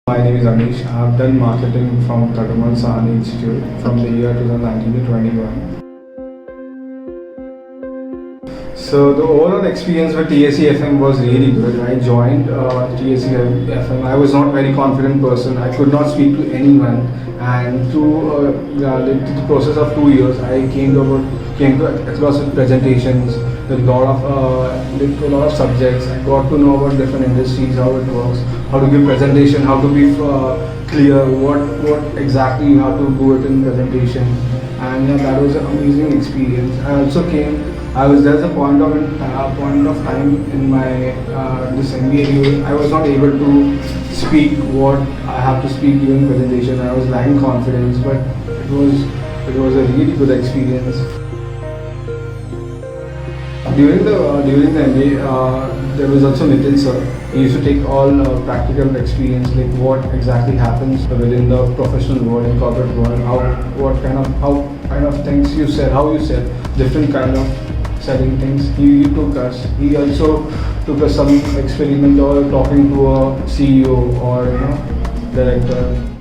My name is Aneesh. I have done marketing from Thadomal Shahani Institute from the year 2019 to 21. So the overall experience with TSCFM was really good. I joined TSCFM. I was not a very confident person. I could not speak to anyone, and through the process of 2 years, I came to across with presentations, with a lot of subjects. I got to know about different industries, how it works, how to give presentation, how to be clear, what exactly you have to do it in presentation, and that was an amazing experience. There's a point of time in my this MBA. I was not able to speak what I have to speak during presentation. I was lacking confidence, but it was a really good experience. During the MBA, there was also Nitin sir. He used to take all practical experience, like what exactly happens within the professional world and corporate world, how kind of things you said, how you said different kind of selling things. He took us. He also took us some experiment or talking to a CEO or director.